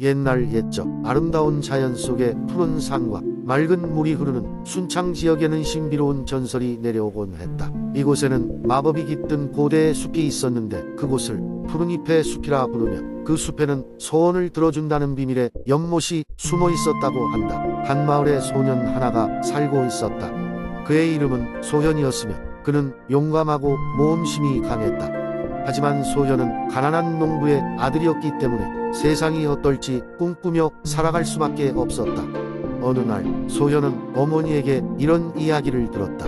옛날 옛적 아름다운 자연 속에 푸른 산과 맑은 물이 흐르는 순창 지역에는 신비로운 전설이 내려오곤 했다. 이곳에는 마법이 깃든 고대의 숲이 있었는데 그곳을 푸른잎의 숲이라 부르며 그 숲에는 소원을 들어준다는 비밀의 연못이 숨어 있었다고 한다. 한 마을에 소년 하나가 살고 있었다. 그의 이름은 소현이었으며 그는 용감하고 모험심이 강했다. 하지만 소현은 가난한 농부의 아들이었기 때문에 세상이 어떨지 꿈꾸며 살아갈 수밖에 없었다. 어느 날 소현은 어머니에게 이런 이야기를 들었다.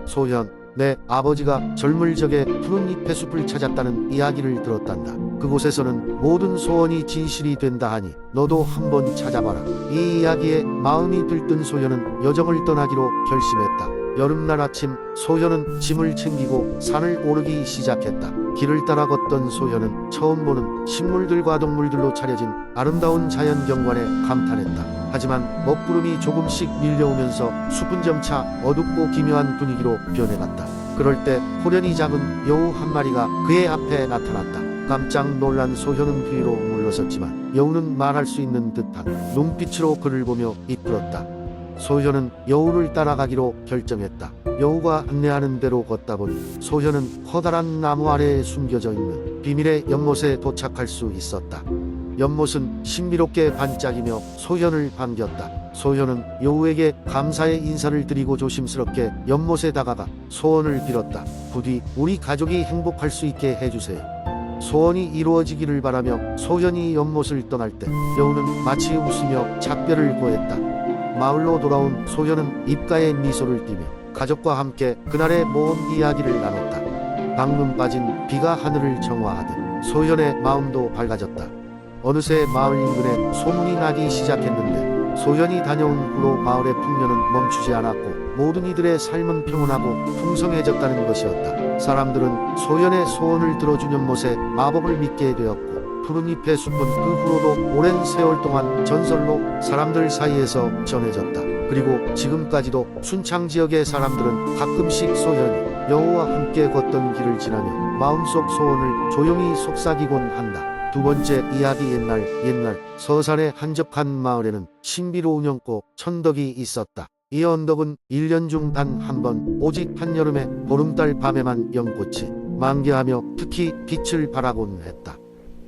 소현, 내 아버지가 젊을 적에 푸른 잎의 숲을 찾았다는 이야기를 들었단다. 그곳에서는 모든 소원이 진실이 된다 하니 너도 한번 찾아봐라. 이 이야기에 마음이 들뜬 소현은 여정을 떠나기로 결심했다. 여름날 아침 소현은 짐을 챙기고 산을 오르기 시작했다. 길을 따라 걷던 소현은 처음 보는 식물들과 동물들로 차려진 아름다운 자연 경관에 감탄했다. 하지만 먹구름이 조금씩 밀려오면서 숲은 점차 어둡고 기묘한 분위기로 변해갔다. 그럴 때 호련히 작은 여우 한 마리가 그의 앞에 나타났다. 깜짝 놀란 소현은 뒤로 물러섰지만 여우는 말할 수 있는 듯한 눈빛으로 그를 보며 이끌었다. 소현은 여우를 따라가기로 결정했다. 여우가 안내하는 대로 걷다 보니 소현은 커다란 나무 아래에 숨겨져 있는 비밀의 연못에 도착할 수 있었다. 연못은 신비롭게 반짝이며 소현을 반겼다. 소현은 여우에게 감사의 인사를 드리고 조심스럽게 연못에 다가가 소원을 빌었다. 부디 우리 가족이 행복할 수 있게 해주세요. 소원이 이루어지기를 바라며 소현이 연못을 떠날 때 여우는 마치 웃으며 작별을 고했다. 마을로 돌아온 소현은 입가에 미소를 띠며 가족과 함께 그날의 모험 이야기를 나눴다. 방금 빠진 비가 하늘을 정화하듯 소현의 마음도 밝아졌다. 어느새 마을 인근에 소문이 나기 시작했는데 소현이 다녀온 후로 마을의 풍년은 멈추지 않았고 모든 이들의 삶은 평온하고 풍성해졌다는 것이었다. 사람들은 소현의 소원을 들어준 연못에 마법을 믿게 되었고 푸른 잎의 숲은 그 후로도 오랜 세월 동안 전설로 사람들 사이에서 전해졌다. 그리고 지금까지도 순창 지역의 사람들은 가끔씩 소현이 여우와 함께 걷던 길을 지나며 마음속 소원을 조용히 속삭이곤 한다. 두 번째 이야기. 옛날 서산의 한적한 마을에는 신비로운 연꽃 천덕이 있었다. 이 언덕은 1년 중 단 한 번 오직 한여름에 보름달 밤에만 연꽃이 만개하며 특히 빛을 발하곤 했다.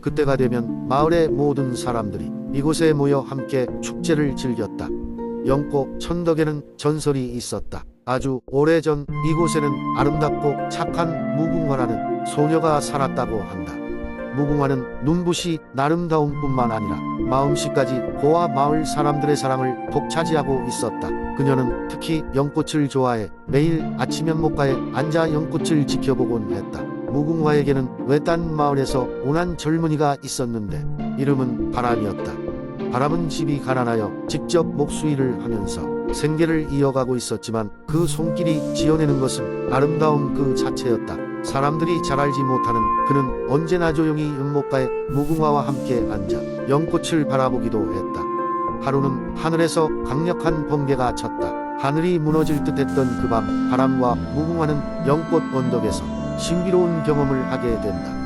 그때가 되면 마을의 모든 사람들이 이곳에 모여 함께 축제를 즐겼다. 연꽃 천덕에는 전설이 있었다. 아주 오래전 이곳에는 아름답고 착한 무궁화라는 소녀가 살았다고 한다. 무궁화는 눈부시 아름다움뿐만 아니라 마음씨까지 고와 마을 사람들의 사랑을 독차지하고 있었다. 그녀는 특히 연꽃을 좋아해 매일 아침 연못가에 앉아 연꽃을 지켜보곤 했다. 무궁화에게는 외딴 마을에서 온한 젊은이가 있었는데 이름은 바람이었다. 바람은 집이 가난하여 직접 목수일을 하면서 생계를 이어가고 있었지만 그 손길이 지어내는 것은 아름다움 그 자체였다. 사람들이 잘 알지 못하는 그는 언제나 조용히 연못가에 무궁화와 함께 앉아 연꽃을 바라보기도 했다. 하루는 하늘에서 강력한 번개가 쳤다. 하늘이 무너질 듯했던 그 밤 바람과 무궁화는 연꽃 언덕에서 신비로운 경험을 하게 된다.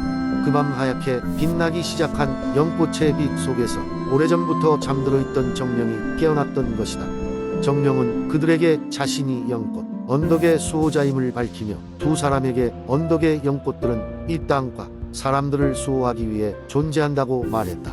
그 밤 하얗게 빛나기 시작한 연꽃의 빛 속에서 오래전부터 잠들어 있던 정령이 깨어났던 것이다. 정령은 그들에게 자신이 연꽃 언덕의 수호자임을 밝히며 두 사람에게 언덕의 연꽃들은 이 땅과 사람들을 수호하기 위해 존재한다고 말했다.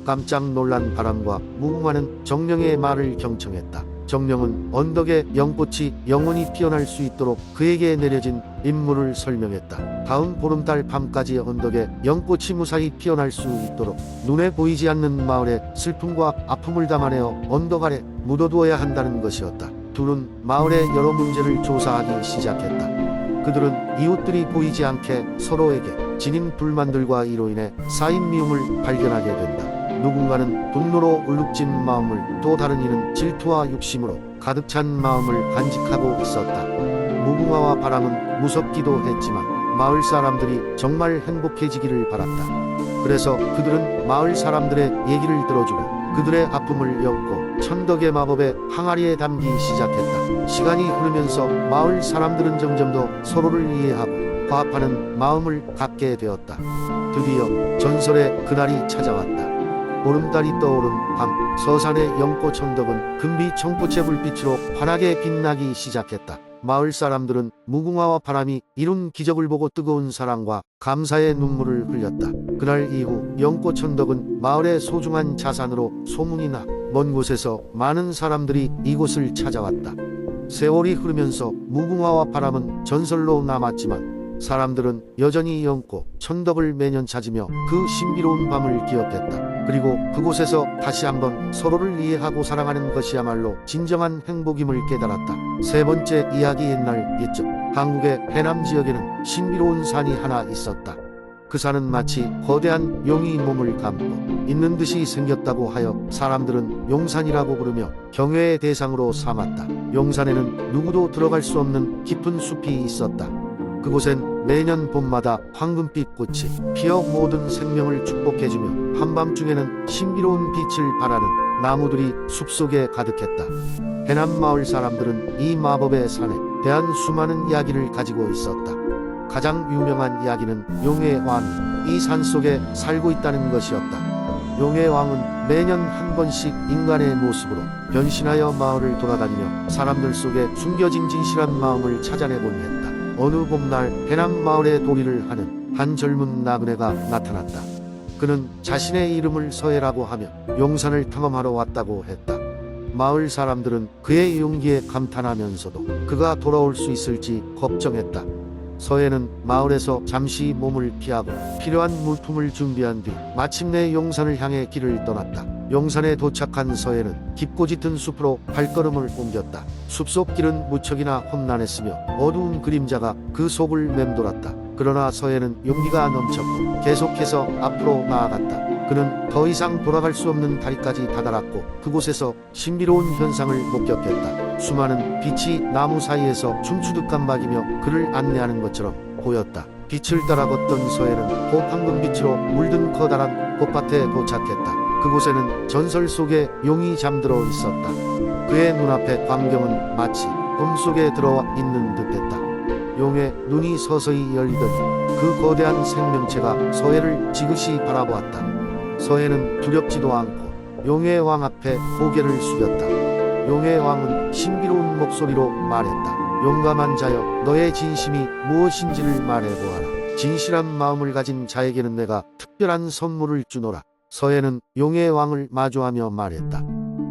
깜짝 놀란 바람과 무궁화는 정령의 말을 경청했다. 정령은 언덕의 연꽃이 영원히 피어날 수 있도록 그에게 내려진 임무를 설명했다. 다음 보름달 밤까지 언덕에 연꽃이 무사히 피어날 수 있도록 눈에 보이지 않는 마을의 슬픔과 아픔을 담아내어 언덕 아래 묻어두어야 한다는 것이었다. 둘은 마을의 여러 문제를 조사하기 시작했다. 그들은 이웃들이 보이지 않게 서로에게 지닌 불만들과 이로 인해 쌓인 미움을 발견하게 된다. 누군가는 분노로 울룩진 마음을, 또 다른 이는 질투와 욕심으로 가득 찬 마음을 간직하고 있었다. 무궁화와 바람은 무섭기도 했지만 마을 사람들이 정말 행복해지기를 바랐다. 그래서 그들은 마을 사람들의 얘기를 들어주고 그들의 아픔을 엮고 천덕의 마법의 항아리에 담기 시작했다. 시간이 흐르면서 마을 사람들은 점점 더 서로를 이해하고 화합하는 마음을 갖게 되었다. 드디어 전설의 그날이 찾아왔다. 보름달이 떠오른 밤, 서산의 연꽃천덕은 금비 청포채 불빛으로 환하게 빛나기 시작했다. 마을 사람들은 무궁화와 바람이 이룬 기적을 보고 뜨거운 사랑과 감사의 눈물을 흘렸다. 그날 이후 연꽃천덕은 마을의 소중한 자산으로 소문이 나 먼 곳에서 많은 사람들이 이곳을 찾아왔다. 세월이 흐르면서 무궁화와 바람은 전설로 남았지만 사람들은 여전히 연꽃 천덕을 매년 찾으며 그 신비로운 밤을 기억했다. 그리고 그곳에서 다시 한번 서로를 이해하고 사랑하는 것이야말로 진정한 행복임을 깨달았다. 세 번째 이야기. 옛날 옛적 한국의 해남 지역에는 신비로운 산이 하나 있었다. 그 산은 마치 거대한 용이 몸을 감고 있는 듯이 생겼다고 하여 사람들은 용산이라고 부르며 경외의 대상으로 삼았다. 용산에는 누구도 들어갈 수 없는 깊은 숲이 있었다. 그곳엔 매년 봄마다 황금빛 꽃이 피어 모든 생명을 축복해주며 한밤중에는 신비로운 빛을 발하는 나무들이 숲속에 가득했다. 해남 마을 사람들은 이 마법의 산에 대한 수많은 이야기를 가지고 있었다. 가장 유명한 이야기는 용의 왕이 이 산속에 살고 있다는 것이었다. 용의 왕은 매년 한 번씩 인간의 모습으로 변신하여 마을을 돌아다니며 사람들 속에 숨겨진 진실한 마음을 찾아내곤 했다. 어느 봄날 해남 마을에 도리를 하는 한 젊은 나그네가 나타났다. 그는 자신의 이름을 서해라고 하며 용산을 탐험하러 왔다고 했다. 마을 사람들은 그의 용기에 감탄하면서도 그가 돌아올 수 있을지 걱정했다. 서해는 마을에서 잠시 몸을 피하고 필요한 물품을 준비한 뒤 마침내 용산을 향해 길을 떠났다. 용산에 도착한 서해는 깊고 짙은 숲으로 발걸음을 옮겼다. 숲속 길은 무척이나 험난했으며 어두운 그림자가 그 속을 맴돌았다. 그러나 서해는 용기가 넘쳤고 계속해서 앞으로 나아갔다. 그는 더 이상 돌아갈 수 없는 다리까지 다다랐고 그곳에서 신비로운 현상을 목격했다. 수많은 빛이 나무 사이에서 춤추듯 깜박이며 그를 안내하는 것처럼 보였다. 빛을 따라 걷던 서해는 곧 황금빛으로 물든 커다란 꽃밭에 도착했다. 그곳에는 전설 속의 용이 잠들어 있었다. 그의 눈앞의 광경은 마치 꿈속에 들어와 있는 듯했다. 용의 눈이 서서히 열리더니 그 거대한 생명체가 서해를 지그시 바라보았다. 서해는 두렵지도 않고 용의 왕 앞에 고개를 숙였다. 용의 왕은 신비로운 목소리로 말했다. 용감한 자여, 너의 진심이 무엇인지를 말해보아라. 진실한 마음을 가진 자에게는 내가 특별한 선물을 주노라. 서해는 용의 왕을 마주하며 말했다.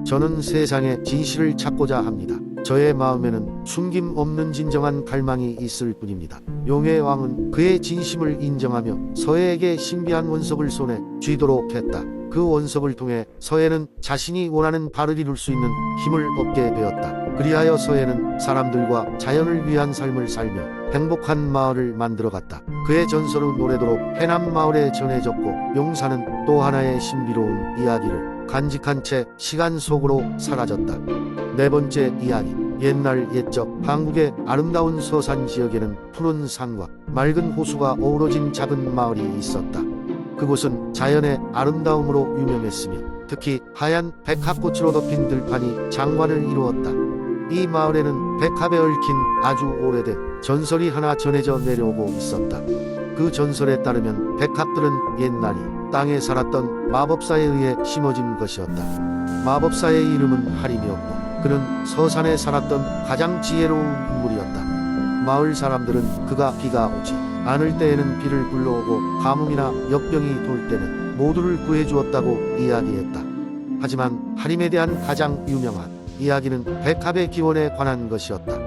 저는 세상의 진실을 찾고자 합니다. 저의 마음에는 숨김 없는 진정한 갈망이 있을 뿐입니다. 용의 왕은 그의 진심을 인정하며 서해에게 신비한 원석을 손에 쥐도록 했다. 그 원석을 통해 서해는 자신이 원하는 바를 이룰 수 있는 힘을 얻게 되었다. 그리하여 서해는 사람들과 자연을 위한 삶을 살며 행복한 마을을 만들어갔다. 그의 전설은 오래도록 해남 마을에 전해졌고 용산은 또 하나의 신비로운 이야기를 간직한 채 시간 속으로 사라졌다. 네 번째 이야기. 옛날 옛적 한국의 아름다운 서산 지역에는 푸른 산과 맑은 호수가 어우러진 작은 마을이 있었다. 그곳은 자연의 아름다움으로 유명했으며 특히 하얀 백합꽃으로 덮인 들판이 장관을 이루었다. 이 마을에는 백합에 얽힌 아주 오래된 전설이 하나 전해져 내려오고 있었다. 그 전설에 따르면 백합들은 옛날이 땅에 살았던 마법사에 의해 심어진 것이었다. 마법사의 이름은 하림이었고 그는 서산에 살았던 가장 지혜로운 인물이었다. 마을 사람들은 그가 비가 오지 않을 때에는 비를 불러오고 가뭄이나 역병이 돌 때는 모두를 구해주었다고 이야기했다. 하지만 하림에 대한 가장 유명한 이야기는 백합의 기원에 관한 것이었다.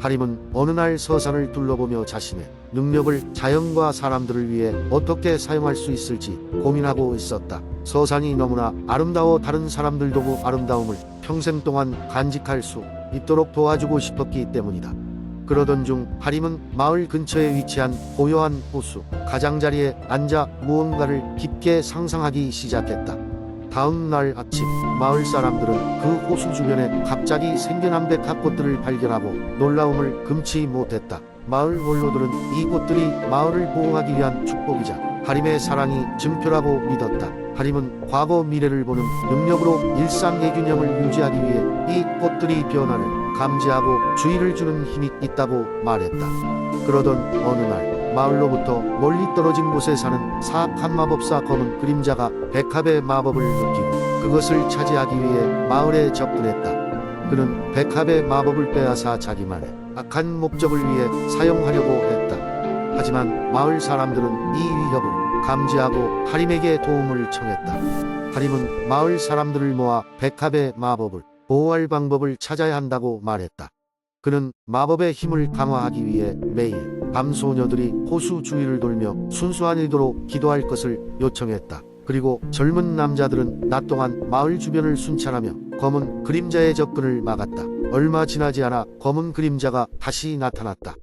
하림은 어느 날 서산을 둘러보며 자신의 능력을 자연과 사람들을 위해 어떻게 사용할 수 있을지 고민하고 있었다. 서산이 너무나 아름다워 다른 사람들도 그 아름다움을 평생 동안 간직할 수 있도록 도와주고 싶었기 때문이다. 그러던 중 하림은 마을 근처에 위치한 고요한 호수 가장자리에 앉아 무언가를 깊게 상상하기 시작했다. 다음 날 아침 마을 사람들은 그 호수 주변에 갑자기 생겨난 백합꽃들을 발견하고 놀라움을 금치 못했다. 마을 원로들은 이 꽃들이 마을을 보호하기 위한 축복이자 하림의 사랑이 증표라고 믿었다. 하림은 과거 미래를 보는 능력으로 일상의 균형을 유지하기 위해 이 꽃들이 변화를 감지하고 주의를 주는 힘이 있다고 말했다. 그러던 어느 날 마을로부터 멀리 떨어진 곳에 사는 사악한 마법사 검은 그림자가 백합의 마법을 느끼고 그것을 차지하기 위해 마을에 접근했다. 그는 백합의 마법을 빼앗아 자기만의 악한 목적을 위해 사용하려고 했다. 하지만 마을 사람들은 이 위협을 감지하고 하림에게 도움을 청했다. 하림은 마을 사람들을 모아 백합의 마법을 보호할 방법을 찾아야 한다고 말했다. 그는 마법의 힘을 강화하기 위해 매일 밤 소녀들이 호수 주위를 돌며 순수한 의도로 기도할 것을 요청했다. 그리고 젊은 남자들은 낮 동안 마을 주변을 순찰하며 검은 그림자의 접근을 막았다. 얼마 지나지 않아 검은 그림자가 다시 나타났다.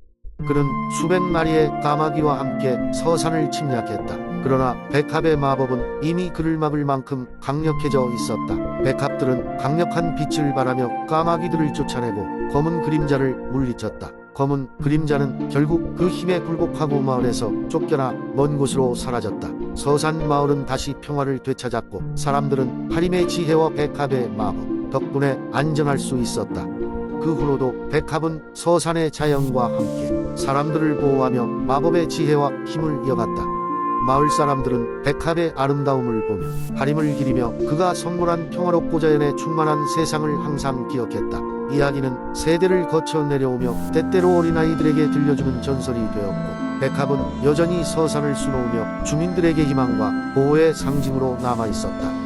그는 수백 마리의 까마귀와 함께 서산을 침략했다. 그러나 백합의 마법은 이미 그를 막을 만큼 강력해져 있었다. 백합들은 강력한 빛을 발하며 까마귀들을 쫓아내고 검은 그림자를 물리쳤다. 검은 그림자는 결국 그 힘에 굴복하고 마을에서 쫓겨나 먼 곳으로 사라졌다. 서산 마을은 다시 평화를 되찾았고 사람들은 하림의 지혜와 백합의 마법 덕분에 안전할 수 있었다. 그 후로도 백합은 서산의 자연과 함께 사람들을 보호하며 마법의 지혜와 힘을 이어갔다. 마을 사람들은 백합의 아름다움을 보며 하림을 기리며 그가 선물한 평화롭고 자연에 충만한 세상을 항상 기억했다. 이야기는 세대를 거쳐 내려오며 때때로 어린아이들에게 들려주는 전설이 되었고 백합은 여전히 서산을 수놓으며 주민들에게 희망과 보호의 상징으로 남아있었다.